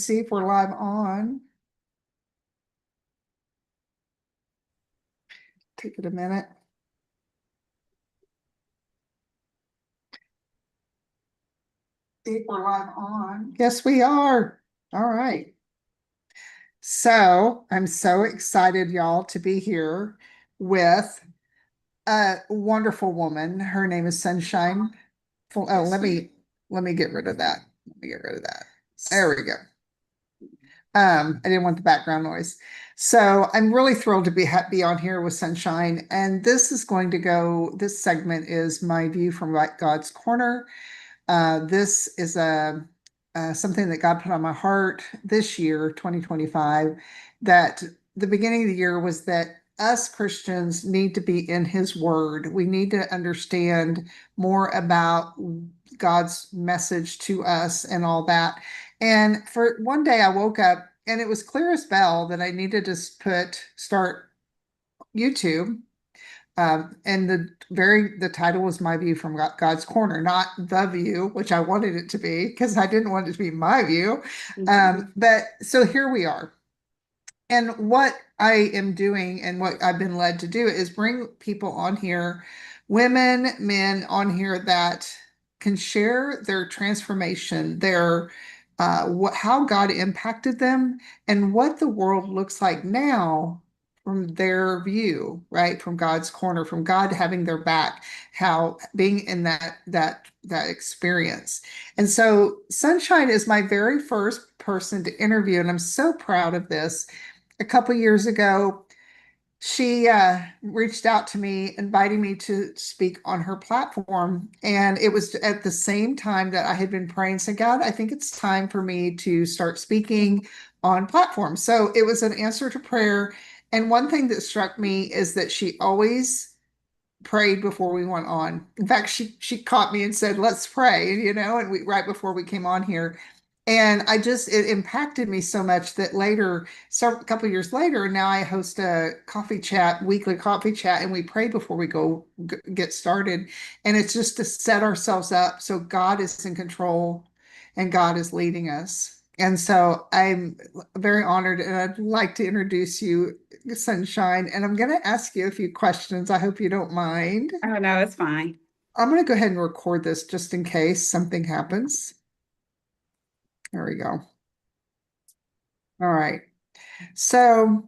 see if we're live on. Take it a minute. See if we're live on. Yes, we are. All right. So I'm so excited, y'all, to be here with a wonderful woman. Her name is Sunshine. Oh, let me get rid of that. Let me get rid of that. There we go. I didn't want the background noise. So I'm really thrilled to be on here with Sunshine. And this is going to go, this segment is my view from God's Corner. This is something that God put on my heart this year, 2025, that the beginning of the year was that us Christians need to be in His Word. We need to understand more about God's message to us and all that. And for one day, I woke up and it was clear as bell that I needed to start YouTube. And the title was My View from God's Corner, not The View, which I wanted it to be because I didn't want it to be my view. But so here we are. And what I am doing and what I've been led to do is bring people on here, women, men on here that can share their transformation, their how God impacted them, and what the world looks like now from their view, right? From God's corner, from God having their back, how being in that experience. And so Sunshine is my very first person to interview, and I'm so proud of this. A couple years ago, she reached out to me, inviting me to speak on her platform. And it was at the same time that I had been praying, saying, God, I think it's time for me to start speaking on platforms. So it was an answer to prayer. And one thing that struck me is that she always prayed before we went on. In fact, she caught me and said, "Let's pray," and we right before we came on here. And it impacted me so much that later, a couple of years later, now I host a weekly coffee chat, and we pray before we get started. And it's just to set ourselves up so God is in control and God is leading us. And so I'm very honored, and I'd like to introduce you, Sunshine. And I'm going to ask you a few questions. I hope you don't mind. Oh, no, it's fine. I'm going to go ahead and record this just in case something happens. There we go. All right. So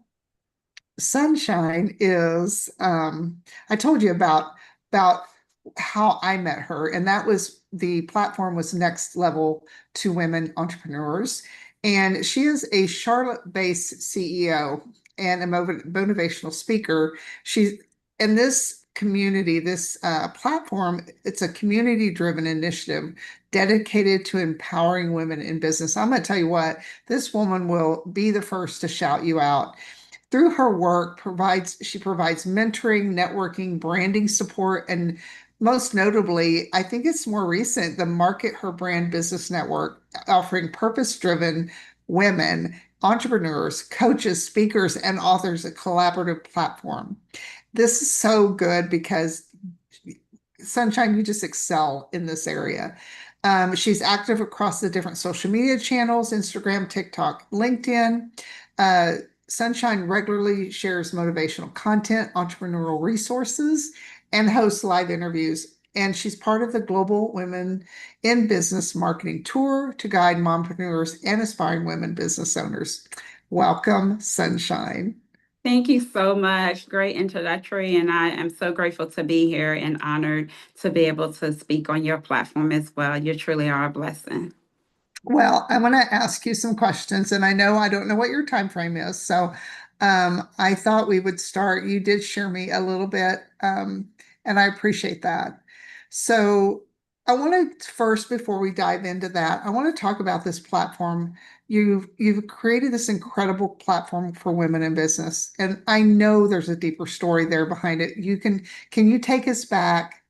Sunshine is, I told you about how I met her, and that was the platform was Next Level to Women Entrepreneurs. And she is a Charlotte-based CEO and a motivational speaker. She's in this community, this platform, it's a community-driven initiative dedicated to empowering women in business. I'm going to tell you what, this woman will be the first to shout you out. Through her work, she provides mentoring, networking, branding support, and most notably, I think it's more recent, the Market Her Brand Business Network, offering purpose-driven women, entrepreneurs, coaches, speakers, and authors a collaborative platform. This is so good because Sunshine, you just excel in this area. She's active across the different social media channels, Instagram, TikTok, LinkedIn. Sunshine regularly shares motivational content, entrepreneurial resources, and hosts live interviews. And she's part of the Global Women in Business Marketing Tour to guide mompreneurs and aspiring women business owners. Welcome, Sunshine. Thank you so much. Great introductory, and I am so grateful to be here and honored to be able to speak on your platform as well. You truly are a blessing. Well, I want to ask you some questions, and I don't know what your time frame is. So I thought we would start. You did share me a little bit, and I appreciate that. So I want to first, before we dive into that, I want to talk about this platform. You've created this incredible platform for women in business, and I know there's a deeper story there behind it. Can you take us back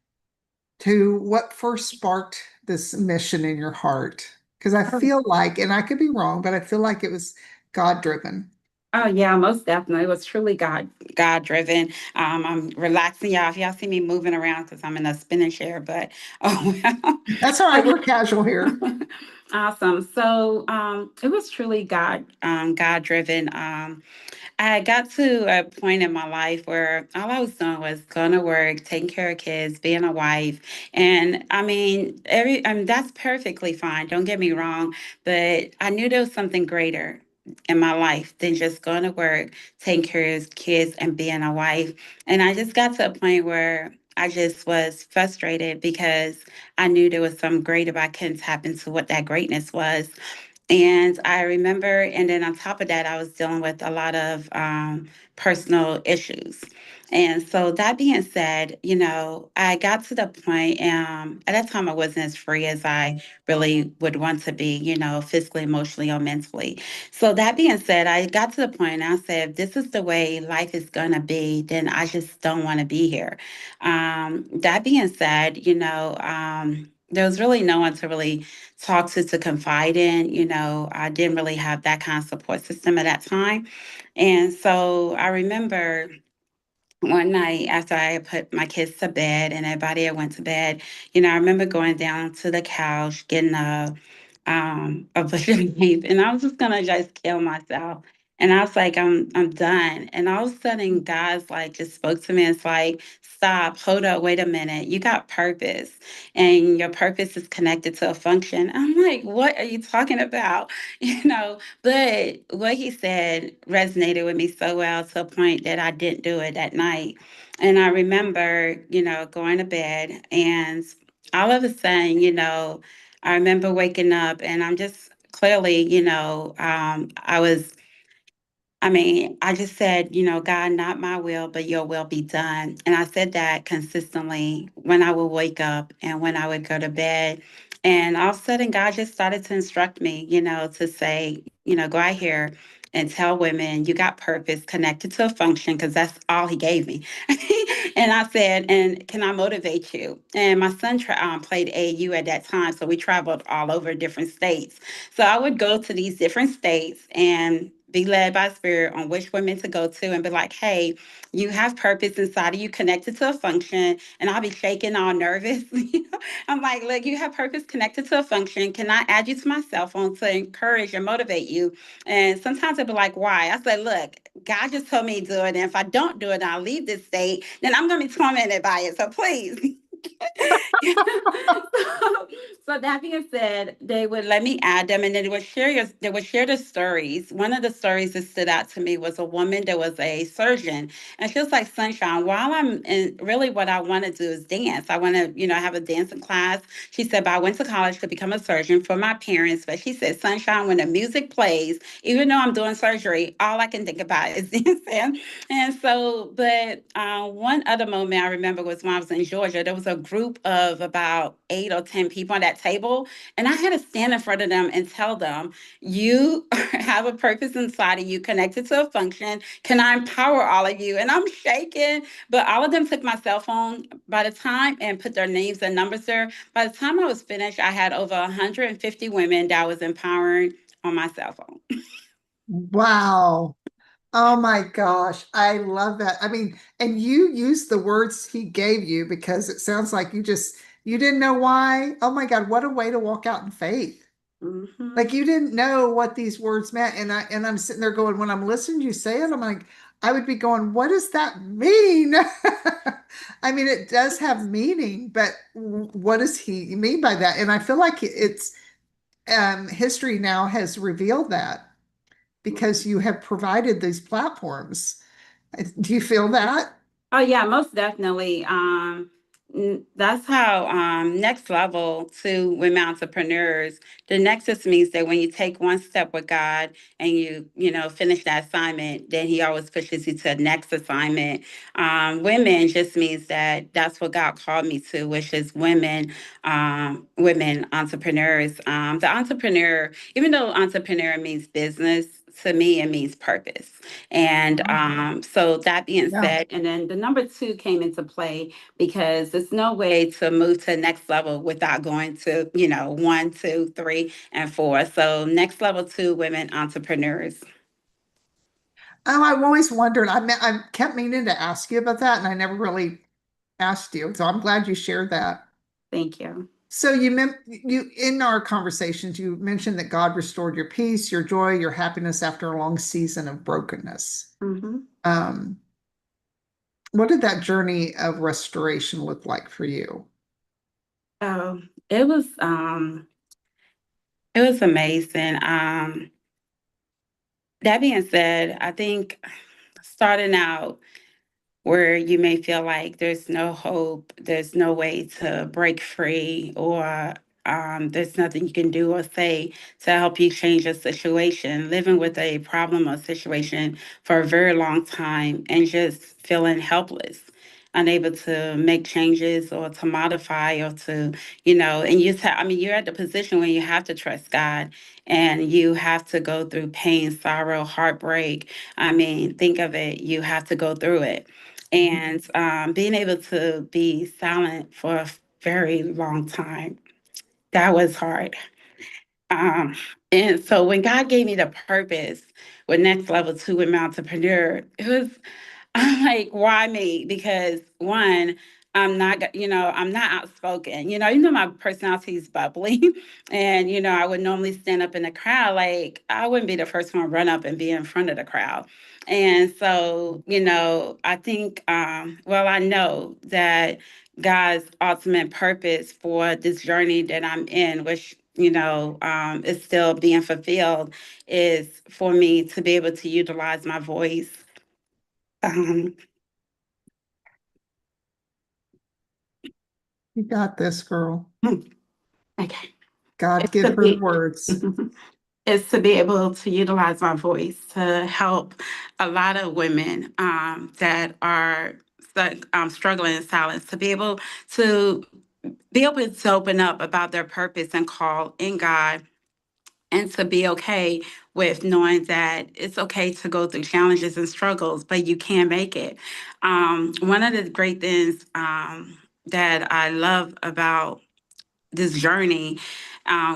to what first sparked this mission in your heart? Because I feel like, and I could be wrong, but I feel like it was God driven. Oh yeah, most definitely. It was truly God driven. I'm relaxing y'all. If y'all see me moving around because I'm in a spinning chair, but oh well. That's all right. It We're casual here. was awesome. So it was truly God driven. I got to a point in my life where all I was doing was going to work, taking care of kids, being a wife. And I mean, that's perfectly fine. Don't get me wrong. But I knew there was something greater in my life than just going to work, taking care of kids, and being a wife. And I just got to a point where I just was frustrated because I knew there was some greater, but I couldn't tap into what that greatness was. And I remember, and then on top of that, I was dealing with a lot of personal issues. And so, that being said, I got to the point, at that time, I wasn't as free as I really would want to be, physically, emotionally, or mentally. So, that being said, I got to the point and I said, if this is the way life is going to be, then I just don't want to be here. That being said, there was really no one to really talk to confide in. I didn't really have that kind of support system at that time. And so I remember one night after I had put my kids to bed and everybody had went to bed, I remember going down to the couch, getting a bush of leaf, and I was just gonna just kill myself. And I was like, I'm done. And all of a sudden, guys like just spoke to me. It's like, stop, hold up, wait a minute. You got purpose, and your purpose is connected to a function. I'm like, what are you talking about? But what he said resonated with me so well to a point that I didn't do it that night. And I remember, going to bed and all of a sudden, I remember waking up and I'm just clearly, I just said, God, not my will, but your will be done. And I said that consistently when I would wake up and when I would go to bed. And all of a sudden, God just started to instruct me, to say, go out here and tell women you got purpose connected to a function because that's all he gave me. And I said, and can I motivate you? And my son played AU at that time. So we traveled all over different states. So I would go to these different states and be led by spirit on which women to go to and be like, hey, you have purpose inside of you connected to a function. And I'll be shaking all nervous. I'm like, look, you have purpose connected to a function. Can I add you to my cell phone to encourage and motivate you? And sometimes they'll be like, why? I said, look, God just told me to do it. And if I don't do it, I'll leave this state, then I'm going to be tormented by it. So please. So that being said, they would let me add them, and then they would share the stories. One of the stories that stood out to me was a woman that was a surgeon, and she was like, "Sunshine, while I'm in, really what I want to do is dance. I want to, have a dancing class." She said, "But I went to college to become a surgeon for my parents." But she said, "Sunshine, when the music plays, even though I'm doing surgery, all I can think about is dancing." And so, but one other moment I remember was when I was in Georgia. There was a group of about 8 or 10 people on that table, and I had to stand in front of them and tell them, "You have a purpose inside of you, connected to a function. Can I empower all of you?" And I'm shaking, but all of them took my cell phone by the time and put their names and numbers there. By the time I was finished, I had over 150 women that I was empowering on my cell phone. Wow. Oh my gosh. I love that. I mean, and you used the words he gave you because it sounds like you didn't know why. Oh my God, what a way to walk out in faith. Like Hmm. you didn't know what these words meant. And I'm sitting there going, when I'm listening to you say it, I'm like, I would be going, what does that mean? I mean, it does have meaning, but what does he mean by that? And I feel like it's history now has revealed that because you have provided these platforms. Do you feel that? Oh yeah, most definitely. That's how next level to women entrepreneurs. The nexus means that when you take one step with God and you finish that assignment, then He always pushes you to the next assignment. Women just means that that's what God called me to, which is women entrepreneurs. The entrepreneur, even though entrepreneur means business, to me it means purpose. And so that being Yeah. said, and then the number two came into play because there's no way to move to the next level without going to, one, two, three, and four. So next level two women entrepreneurs. I've always wondered. I kept meaning to ask you about that, and I never really asked you. So I'm glad you shared that. Thank you. So you in our conversations, you mentioned that God restored your peace, your joy, your happiness after a long season of brokenness. Hmm. Um, what did that journey of restoration look like for you? Oh, it was it was amazing. That being said, I think starting out where you may feel like there's no hope, there's no way to break free, or there's nothing you can do or say to help you change a situation, living with a problem or situation for a very long time and just feeling helpless, unable to make changes or to modify or to, and I mean, you're at the position where you have to trust God and you have to go through pain, sorrow, heartbreak. I mean, think of it, you have to go through it and being able to be silent for a very long time, that was hard. Um, and so when God gave me the purpose with Next Level 2 with Entrepreneur, it was, I'm like, why me? Because one, I'm not outspoken. My personality is bubbly. And, I would normally stand up in the crowd. Like, I wouldn't be the first one to run up and be in front of the crowd. And so, I think, well, I know that God's ultimate purpose for this journey that I'm in, which, is still being fulfilled, is for me to be able to utilize my voice. Um, You got this, girl. okay. God, It's to give her the be words. it's to be able to utilize my voice to help a lot of women that are stuck, struggling in silence, to be able to open up about their purpose and call in God, and to be okay with knowing that it's okay to go through challenges and struggles, but you can make it. One of the great things that I love about this journey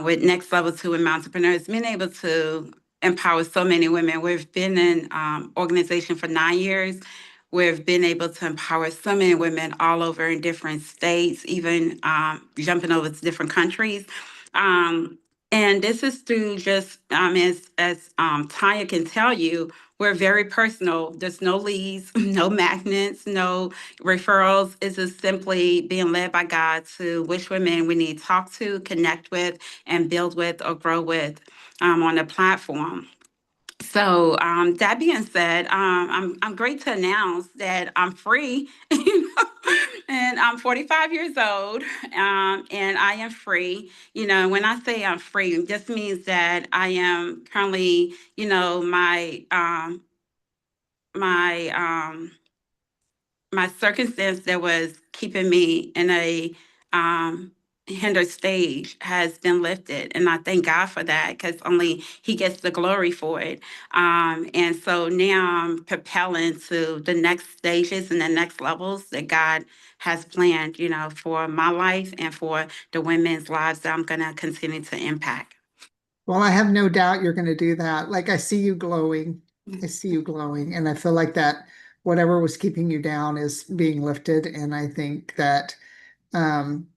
with Next Level 2 and Entrepreneurs, being able to empower so many women. We've been in organization for 9 years. We've been able to empower so many women all over in different states, even jumping over to different countries. Um, and this is through just, as Tanya can tell you, we're very personal. There's no leads, no magnets, no referrals. Is just simply being led by God to which women we need to talk to, connect with, and build with or grow with on the platform. So that being said, I'm great to announce that I'm free, and I'm 45 years old, and I am free. When I say I'm free, it just means that I am currently, my my circumstance that was keeping me in a um hindered stage has been lifted, and I thank God for that, because only he gets the glory for it. And so now I'm propelling to the next stages and the next levels that God has planned, for my life and for the women's lives that I'm going to continue to impact. Well, I have no doubt you're going to do that. Like I see you glowing. I see you glowing, and I feel like that whatever was keeping you down is being lifted. And I think that um,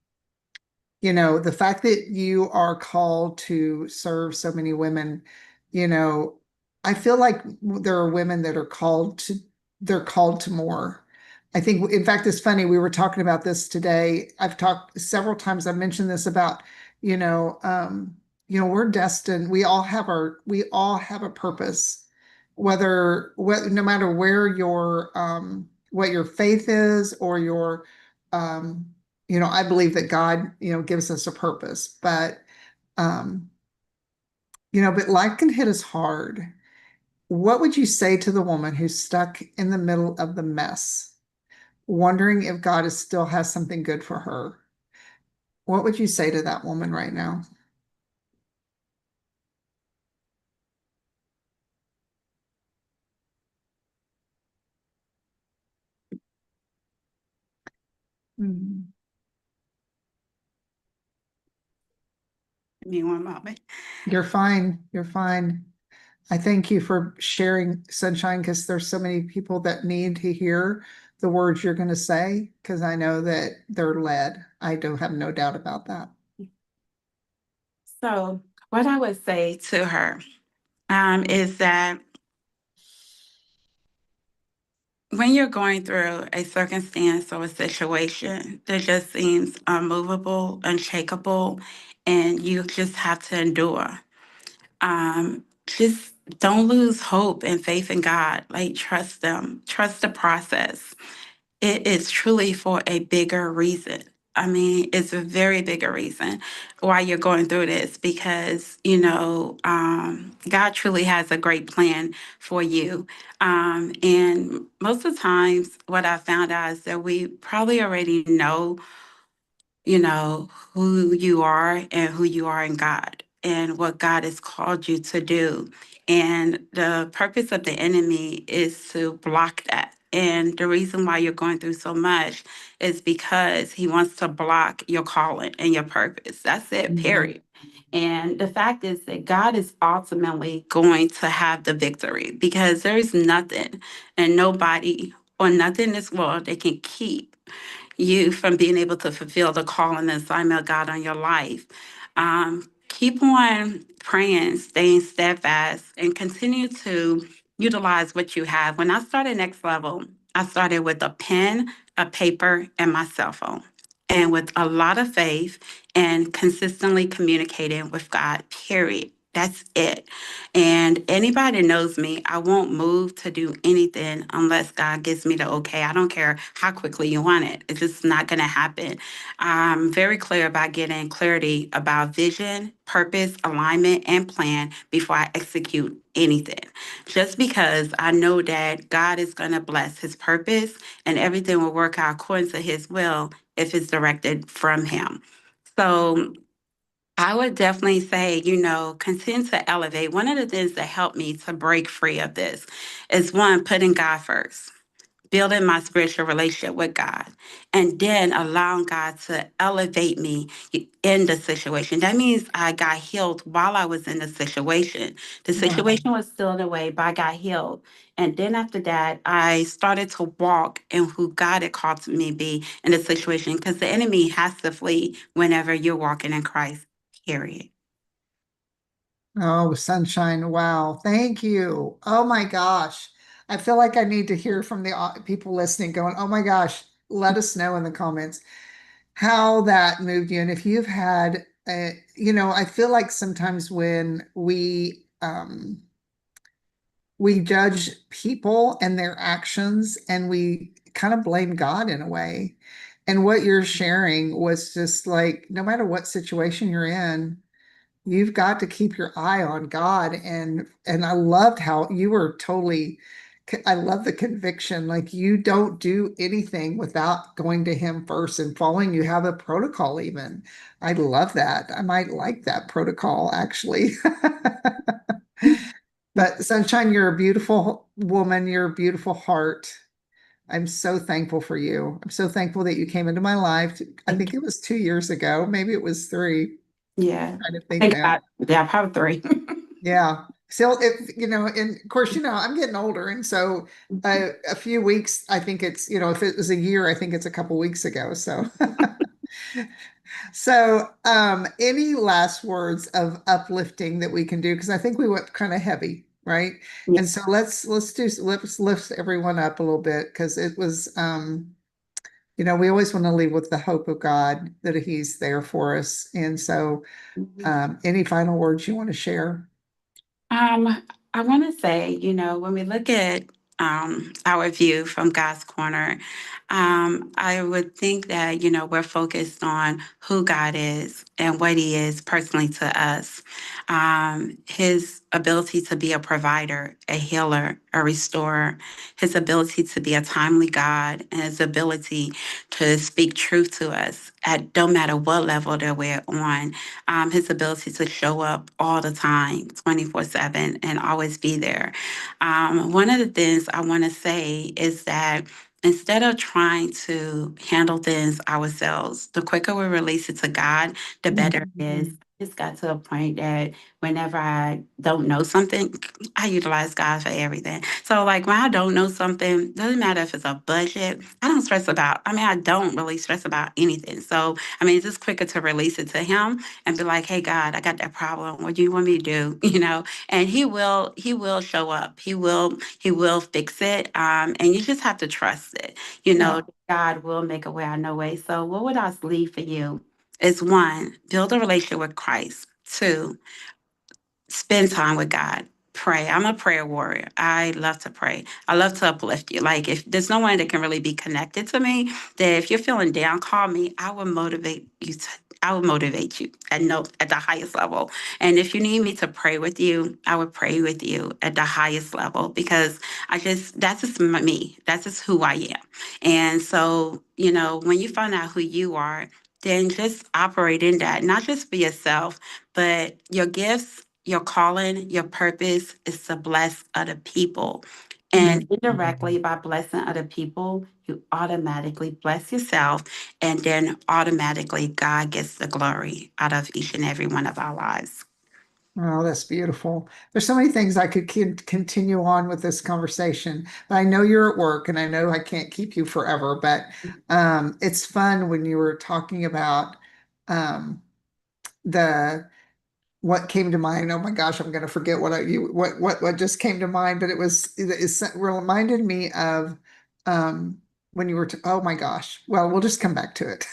the fact that you are called to serve so many women, you know, I feel like there are women that they're called to more. I think, in fact, it's funny. We were talking about this today. I've talked several times. I mentioned this about, you know, um, we're destined. We all have a purpose, no matter where what your faith is or um, I believe that God, gives us a purpose, um, but life can hit us hard. What would you say to the woman who's stuck in the middle of the mess, wondering if God still has something good for her? What would you say to that woman right now? Mm. Give me one moment. You're fine. You're fine. I thank you for sharing, Sunshine, because there's so many people that need to hear the words you're going to say, because I know that they're led. I do have no doubt about that. So, what I would say to her is that when you're going through a circumstance or a situation that just seems unmovable, unshakable, and you just have to endure, just don't lose hope and faith in God. Like, trust them, trust the process. It is truly for a bigger reason. I mean, it's a very bigger reason why you're going through this because, God truly has a great plan for you. And most of the times, what I found out is that we probably already know who you are and who you are in God and what God has called you to do. And the purpose of the enemy is to block that. And the reason why you're going through so much is because he wants to block your calling and your purpose. That's it, Mhm. period. And the fact is that God is ultimately going to have the victory because there's nothing and nobody or nothing in this world that can keep you from being able to fulfill the call and the assignment of God on your life. Keep on praying, staying steadfast, and continue to utilize what you have. When I started Next Level, I started with a pen, a paper, and my cell phone. And with a lot of faith and consistently communicating with God, period. That's it. And anybody that knows me, I won't move to do anything unless God gives me the okay. I don't care how quickly you want it. It's just not going to happen. I'm very clear about getting clarity about vision, purpose, alignment, and plan before I execute anything. Just because I know that God is going to bless his purpose and everything will work out according to his will if it's directed from him. So I would definitely say, continue to elevate. One of the things that helped me to break free of this is one, putting God first, building my spiritual relationship with God, and then allowing God to elevate me in the situation. That means I got healed while I was in the situation. The Wow. situation was still in the way, but I got healed. And then after that, I started to walk in who God had called me to be in the situation because the enemy has to flee whenever you're walking in Christ, period. Oh, Sunshine. Wow. Thank you. Oh my gosh. I feel like I need to hear from the people listening going, oh my gosh, let us know in the comments how that moved you. And if you've had, I feel like sometimes when we judge people and their actions and we kind of blame God in a way. And what you're sharing was just like, no matter what situation you're in, you've got to keep your eye on God. And I loved how you were totally, I love the conviction. Like you don't do anything without going to him first and following. You have a protocol even. I love that. I might like that protocol actually. But Sunshine, you're a beautiful woman. You're a beautiful heart. I'm so thankful for you. I'm so thankful that you came into my life. I Thank think you. it was 2 years ago. Maybe it was three. Yeah. Trying to I think think now. about, yeah, probably 3. Yeah. So if and of course, I'm getting older, and so a few weeks, I think it's, if it was a year, I think it's a couple weeks ago. So, so any last words of uplifting that we can do? Because I think we went kind of heavy, right? Yeah. And so let's lift everyone up a little bit because it was we always want to leave with the hope of God that He's there for us. And so, any final words you want to share? I want to say, when we look at our view from God's corner, I would think that, we're focused on who God is and what He is personally to us. His ability to be a provider, a healer, a restorer, His ability to be a timely God, and His ability to speak truth to us at no matter what level that we're on, his ability to show up all the time, 24/7, and always be there. One of the things I want to say is that instead of trying to handle things ourselves, the quicker we release it to God, the better it is. It's got to a point that whenever I don't know something, I utilize God for everything. So, like when I don't know something, doesn't matter if it's a budget, I don't stress about. I mean, I don't really stress about anything. So, I mean, it's just quicker to release it to Him and be like, "Hey, God, I got that problem. What do you want me to do?" And He will show up. He will fix it. And you just have to trust it. Yeah. God will make a way out of no way. So, what would I leave for you? Is one, build a relationship with Christ. Two, spend time with God. Pray. I'm a prayer warrior. I love to pray. I love to uplift you. Like if there's no one that can really be connected to me, then if you're feeling down, call me. I will motivate you at the highest level. And if you need me to pray with you, I would pray with you at the highest level because that's just me. That's just who I am. And so, when you find out who you are, then just operate in that, not just for yourself, but your gifts, your calling, your purpose is to bless other people. And Mhm. indirectly, by blessing other people, you automatically bless yourself. And then automatically, God gets the glory out of each and every one of our lives. Oh, that's beautiful. There's so many things I could continue on with this conversation, but I know you're at work and I know I can't keep you forever, but it's fun when you were talking about um, the what came to mind. Oh my gosh, I'm going to forget what just came to mind, but it reminded me of when you were oh my gosh. Well, we'll just come back to it.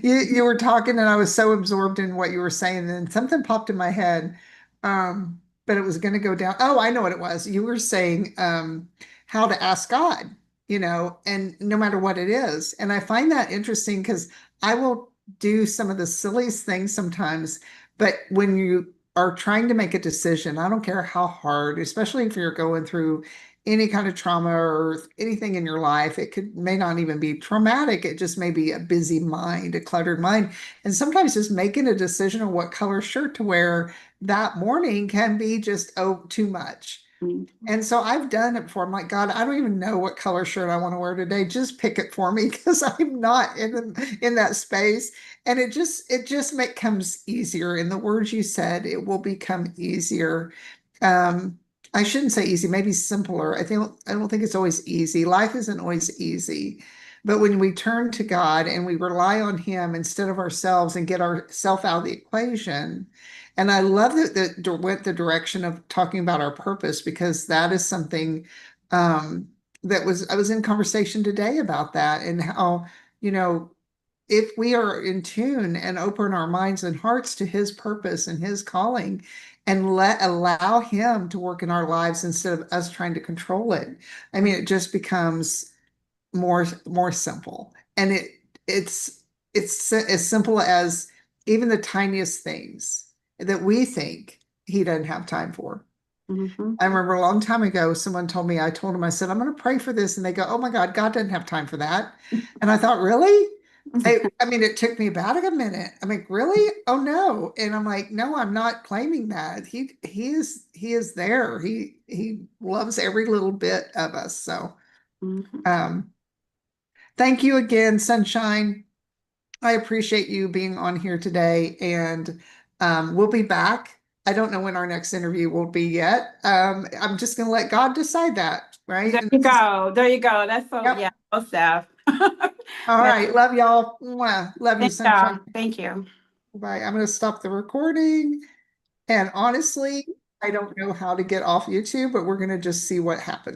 You were talking and I was so absorbed in what you were saying, and then something popped in my head. But it was going to go down. Oh, I know what it was. You were saying how to ask God, and no matter what it is. And I find that interesting because I will do some of the silliest things sometimes, but when you are trying to make a decision, I don't care how hard, especially if you're going through any kind of trauma or anything in your life, may not even be traumatic. It just may be a busy mind, a cluttered mind. And sometimes just making a decision on what color shirt to wear that morning can be just, oh, too much. Mhm. And so I've done it before. I'm like, God, I don't even know what color shirt I want to wear today. Just pick it for me because I'm not in that space. And it just becomes easier. In the words you said, it will become easier. Um, I shouldn't say easy, maybe simpler. I don't think it's always easy. Life isn't always easy. But when we turn to God and we rely on Him instead of ourselves and get ourselves out of the equation, and I love that went the direction of talking about our purpose because that is something um, I was in conversation today about that and how, you know, if we are in tune and open our minds and hearts to His purpose and His calling and allow Him to work in our lives instead of us trying to control it, I mean, it just becomes more simple. And it's as simple as even the tiniest things that we think He doesn't have time for. Mhm. I remember a long time ago, someone told me, I told them, I said, I'm going to pray for this. And they go, oh my God, God doesn't have time for that. And I thought, really? I mean, it took me about a minute. I'm like, really? Oh no. And I'm like, no, I'm not claiming that. He is there. He loves every little bit of us. So Mhm. um thank you again, Sunshine. I appreciate you being on here today, and we'll be back. I don't know when our next interview will be yet. I'm just going to let God decide that, right? There And you go. There you go. That's so, yep. yeah, so Steph. All Now, right. Love y'all. Mwah. Love you, thank Sunshine. y'all. Thank you. Bye. I'm going to stop the recording. And honestly, I don't know how to get off YouTube, but we're going to just see what happens.